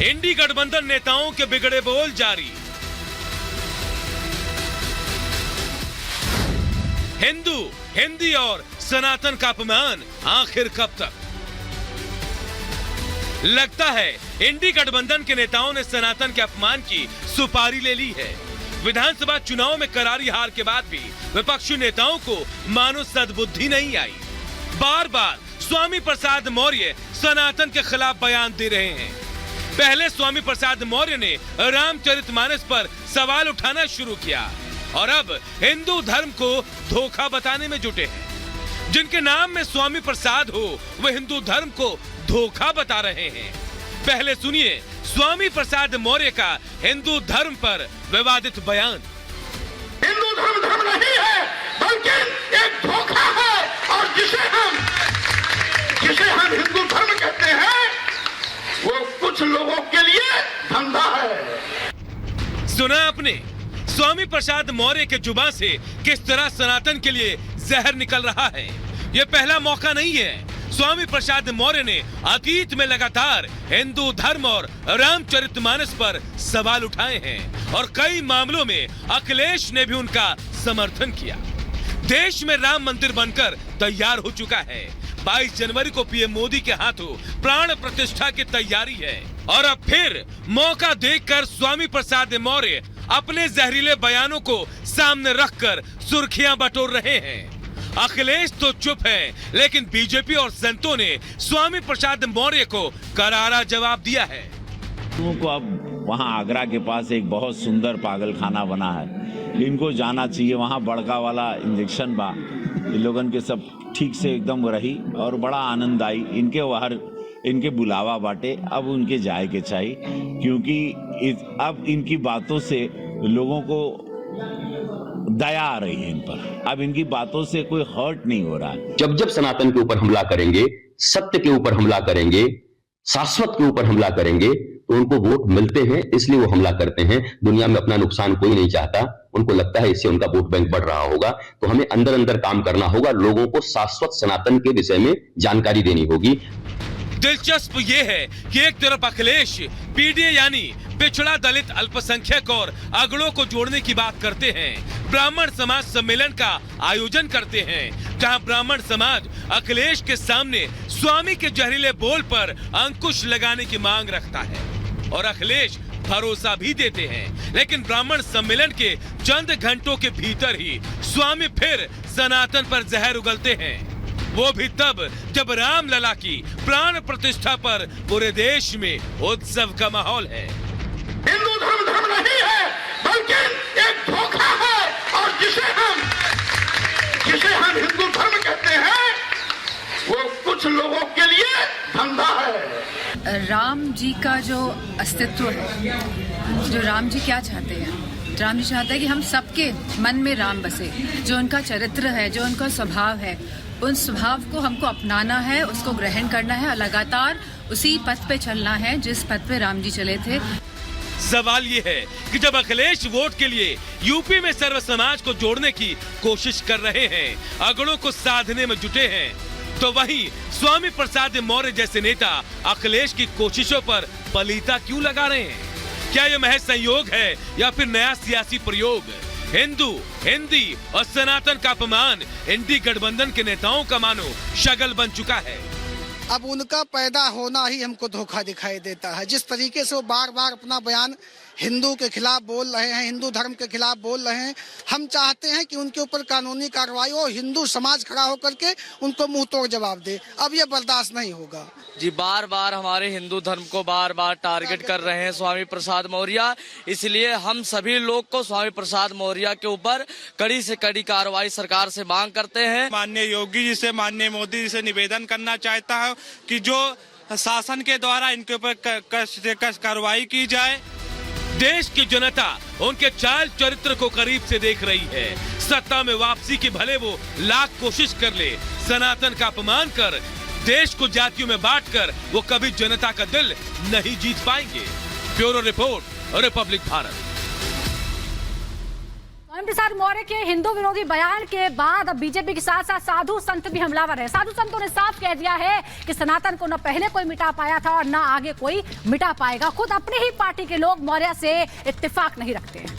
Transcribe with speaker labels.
Speaker 1: इंडी गठबंधन नेताओं के बिगड़े बोल जारी। हिंदू, हिंदी और सनातन का अपमान आखिर कब तक? लगता है इंडी गठबंधन के नेताओं ने सनातन के अपमान की सुपारी ले ली है। विधानसभा चुनाव में करारी हार के बाद भी विपक्षी नेताओं को मानो सद्बुद्धि नहीं आई। बार बार स्वामी प्रसाद मौर्य सनातन के खिलाफ बयान दे रहे हैं। पहले स्वामी प्रसाद मौर्य ने रामचरितमानस पर सवाल उठाना शुरू किया और अब हिंदू धर्म को धोखा बताने में जुटे हैं। जिनके नाम में स्वामी प्रसाद हो वह हिंदू धर्म को धोखा बता रहे हैं। पहले सुनिए स्वामी प्रसाद मौर्य का हिंदू धर्म पर विवादित बयान।
Speaker 2: हिंदू धर्म धर्म नहीं है बल्कि एक धोखा है और जिसे हम हिंदू धर्म कहते हैं वो कुछ लोगों के लिए धंधा है।
Speaker 1: सुना आपने स्वामी प्रसाद मौर्य के जुबान से किस तरह सनातन के लिए जहर निकल रहा है। यह पहला मौका नहीं है। स्वामी प्रसाद मौर्य ने अतीत में लगातार हिंदू धर्म और रामचरितमानस पर सवाल उठाए हैं और कई मामलों में अखिलेश ने भी उनका समर्थन किया। देश में राम मंदिर बनकर तैयार हो चुका है। 22 जनवरी को पीएम मोदी के हाथों प्राण प्रतिष्ठा की तैयारी है और अब फिर मौका देखकर स्वामी प्रसाद मौर्य अपने जहरीले बयानों को सामने रखकर सुर्खियां बटोर रहे हैं। अखिलेश तो चुप है, लेकिन बीजेपी और संतों ने स्वामी प्रसाद मौर्य को करारा जवाब दिया है।
Speaker 3: को अब वहाँ आगरा के पास एक बहुत सुंदर पागल खाना बना है, इनको जाना चाहिए। वहाँ बड़का वाला इंजेक्शन बा, इन लोगन के सब ठीक से एकदम रही और बड़ा आनंद आई। इनके बुलावा बाटे, अब उनके जाए के चाहिए, क्योंकि अब इनकी बातों से लोगों को दया आ रही है इन पर। अब इनकी बातों से कोई हर्ट नहीं हो रहा है।
Speaker 4: जब जब सनातन के ऊपर हमला करेंगे, सत्य के ऊपर हमला करेंगे, शाश्वत के ऊपर हमला करेंगे तो उनको वोट मिलते हैं, इसलिए वो हमला करते हैं। दुनिया में अपना नुकसान कोई नहीं चाहता, उनको लगता है इससे उनका वोट बैंक बढ़ रहा होगा। तो हमें अंदर अंदर काम करना होगा, लोगों को शाश्वत सनातन के विषय में जानकारी देनी होगी।
Speaker 1: दिलचस्प ये है कि एक तरफ अखिलेश पीडीए यानी पिछड़ा दलित अल्पसंख्यक और अगड़ों को जोड़ने की बात करते हैं। ब्राह्मण समाज सम्मेलन का आयोजन करते हैं, जहां ब्राह्मण समाज अखिलेश के सामने स्वामी के जहरीले बोल पर अंकुश लगाने की मांग रखता है और अखिलेश भरोसा भी देते हैं। लेकिन ब्राह्मण सम्मेलन के चंद घंटों के भीतर ही स्वामी फिर सनातन पर जहर उगलते हैं, वो भी तब जब रामलला की प्राण प्रतिष्ठा पर पूरे देश में उत्सव का माहौल है।
Speaker 2: हिंदू धर्म धर्म नहीं है बल्कि एक धोखा है और जिसे हम हिंदू धर्म कहते हैं वो कुछ लोगों के लिए धंधा है।
Speaker 5: राम जी का जो अस्तित्व है, जो राम जी क्या चाहते हैं, राम जी चाहते हैं कि हम सबके मन में राम बसे। जो उनका चरित्र है, जो उनका स्वभाव है, उन स्वभाव को हमको अपनाना है, उसको ग्रहण करना है और लगातार उसी पथ पे चलना है जिस पथ पे राम जी चले थे।
Speaker 1: सवाल ये है कि जब अखिलेश वोट के लिए यूपी में सर्व समाज को जोड़ने की कोशिश कर रहे हैं, अगड़ों को साधने में जुटे हैं, तो वहीं स्वामी प्रसाद मौर्य जैसे नेता अखिलेश की कोशिशों पर पलीता क्यों लगा रहे हैं? क्या यह महज संयोग है या फिर नया सियासी प्रयोग? हिंदू, हिंदी और सनातन का अपमान इंडी गठबंधन के नेताओं का मानो शगल बन चुका है।
Speaker 6: अब उनका पैदा होना ही हमको धोखा दिखाई देता है। जिस तरीके से वो बार बार अपना बयान हिंदू के खिलाफ बोल रहे हैं, हिंदू धर्म के खिलाफ बोल रहे हैं, हम चाहते हैं कि उनके ऊपर कानूनी कार्रवाई हो, हिंदू समाज खड़ा होकर के उनको मुंह तोड़ जवाब दे। अब ये बर्दाश्त नहीं होगा
Speaker 7: जी। बार बार हमारे हिंदू धर्म को बार बार टारगेट कर रहे हैं स्वामी प्रसाद मौर्य, इसलिए हम सभी लोग को स्वामी प्रसाद मौर्य के ऊपर कड़ी से कड़ी कार्रवाई सरकार से मांग करते हैं।
Speaker 8: माननीय योगी जी से, माननीय मोदी जी से निवेदन करना चाहता है कि जो शासन के द्वारा इनके ऊपर कार्रवाई की जाए।
Speaker 1: देश की जनता उनके चाल चरित्र को करीब से देख रही है। सत्ता में वापसी की भले वो लाख कोशिश कर ले, सनातन का अपमान कर देश को जातियों में बांटकर वो कभी जनता का दिल नहीं जीत पाएंगे। Bureau report, republic Bharat.
Speaker 9: Prasad Maurya के हिंदू विरोधी बयान के बाद अब बीजेपी के साथ साथ साधु संत भी हमलावर है। साधु संतों ने साफ कह दिया है कि सनातन को न पहले कोई मिटा पाया था और न आगे कोई मिटा पाएगा। खुद अपनी ही पार्टी के लोग मौर्य से इत्तेफाक नहीं रखते हैं।